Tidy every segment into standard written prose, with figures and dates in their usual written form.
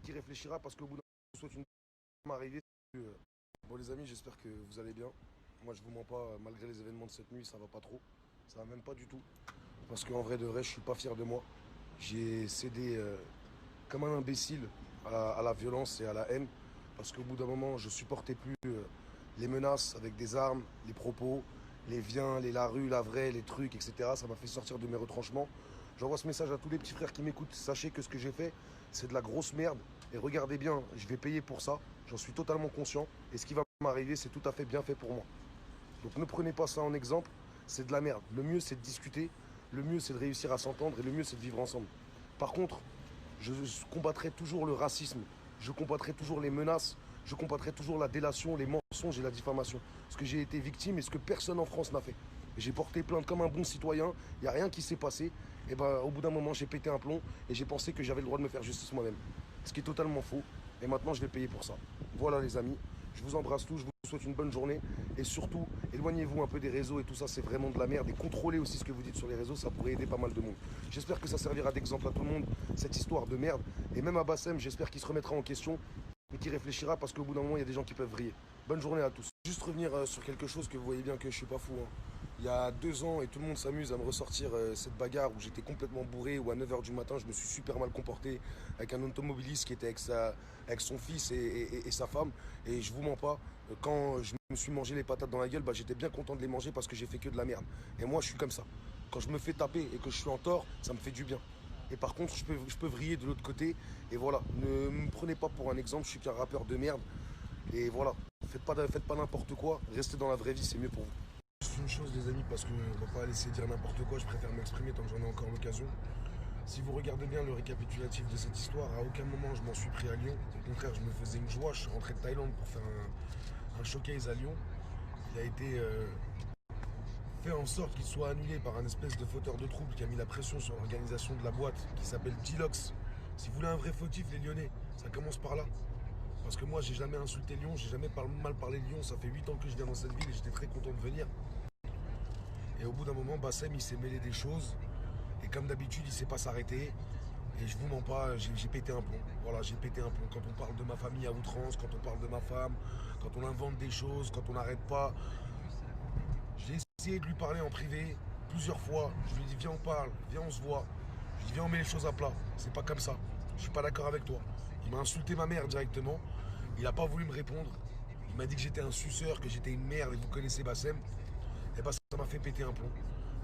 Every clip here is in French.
qui réfléchira parce qu'au bout d'un moment, je vous souhaite une bonne arrivée. Bon les amis, j'espère que vous allez bien. Moi je vous mens pas, malgré les événements de cette nuit, ça va pas trop. Ça va même pas du tout. Parce qu'en vrai de vrai, je suis pas fier de moi. J'ai cédé comme un imbécile à la violence et à la haine. Parce qu'au bout d'un moment, je supportais plus les menaces avec des armes, les propos, les viens, les la rue, la vraie, les trucs, etc. Ça m'a fait sortir de mes retranchements. J'envoie ce message à tous les petits frères qui m'écoutent. Sachez que ce que j'ai fait, c'est de la grosse merde. Et regardez bien, je vais payer pour ça. J'en suis totalement conscient. Et ce qui va m'arriver, c'est tout à fait bien fait pour moi. Donc ne prenez pas ça en exemple. C'est de la merde. Le mieux, c'est de discuter. Le mieux, c'est de réussir à s'entendre. Et le mieux, c'est de vivre ensemble. Par contre, je combattrai toujours le racisme. Je combattrai toujours les menaces. Je combattrai toujours la délation, les mensonges et la diffamation. Parce que j'ai été victime et ce que personne en France n'a fait. J'ai porté plainte comme un bon citoyen. Il n'y a rien qui s'est passé. Et ben, au bout d'un moment, j'ai pété un plomb et j'ai pensé que j'avais le droit de me faire justice moi-même. Ce qui est totalement faux. Et maintenant, je vais payer pour ça. Voilà, les amis. Je vous embrasse tous. Je vous souhaite une bonne journée. Et surtout, éloignez-vous un peu des réseaux et tout ça. C'est vraiment de la merde. Et contrôlez aussi ce que vous dites sur les réseaux. Ça pourrait aider pas mal de monde. J'espère que ça servira d'exemple à tout le monde, cette histoire de merde. Et même à Bassem, j'espère qu'il se remettra en question et qu'il réfléchira parce qu'au bout d'un moment, il y a des gens qui peuvent vriller. Bonne journée à tous. Juste revenir sur quelque chose que vous voyez bien que je suis pas fou. Hein. Il y a 2 ans, et tout le monde s'amuse à me ressortir cette bagarre où j'étais complètement bourré, où à 9 h du matin, je me suis super mal comporté avec un automobiliste qui était avec son fils et sa femme. Et je vous mens pas, quand je me suis mangé les patates dans la gueule, bah, j'étais bien content de les manger parce que j'ai fait que de la merde. Et moi, je suis comme ça. Quand je me fais taper et que je suis en tort, ça me fait du bien. Et par contre, je peux vriller de l'autre côté. Et voilà, ne me prenez pas pour un exemple, je suis qu'un rappeur de merde. Et voilà, faites pas n'importe quoi, restez dans la vraie vie, c'est mieux pour vous. Juste une chose les amis, parce qu'on ne va pas laisser dire n'importe quoi, je préfère m'exprimer tant que j'en ai encore l'occasion. Si vous regardez bien le récapitulatif de cette histoire, à aucun moment je m'en suis pris à Lyon. Au contraire, je me faisais une joie, je suis rentré de Thaïlande pour faire un showcase à Lyon. Il a été fait en sorte qu'il soit annulé par un espèce de fauteur de trouble qui a mis la pression sur l'organisation de la boîte qui s'appelle Dilox. Si vous voulez un vrai fautif, les Lyonnais, ça commence par là. Parce que moi, j'ai jamais insulté Lyon, j'ai jamais mal parlé de Lyon. Ça fait 8 ans que je viens dans cette ville et j'étais très content de venir. Et au bout d'un moment, Bassem, il s'est mêlé des choses. Et comme d'habitude, il ne sait pas s'arrêter. Et je vous mens pas, j'ai pété un plomb. Voilà, j'ai pété un plomb. Quand on parle de ma famille à outrance, quand on parle de ma femme, quand on invente des choses, quand on n'arrête pas. J'ai essayé de lui parler en privé plusieurs fois. Je lui ai dit, viens, on parle, viens, on se voit. Je lui ai dit, viens, on met les choses à plat. C'est pas comme ça. Je suis pas d'accord avec toi. Il m'a insulté ma mère directement. Il n'a pas voulu me répondre. Il m'a dit que j'étais un suceur, que j'étais une merde. Et vous connaissez Bassem. Et bah, ça m'a fait péter un plomb.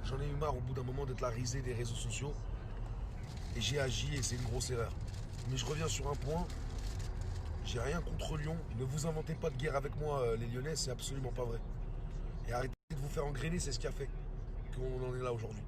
J'en ai eu marre au bout d'un moment d'être la risée des réseaux sociaux. Et j'ai agi et c'est une grosse erreur. Mais je reviens sur un point. J'ai rien contre Lyon. Ne vous inventez pas de guerre avec moi, les Lyonnais, c'est absolument pas vrai. Et arrêtez de vous faire engrainer, c'est ce qui a fait qu'on en est là aujourd'hui.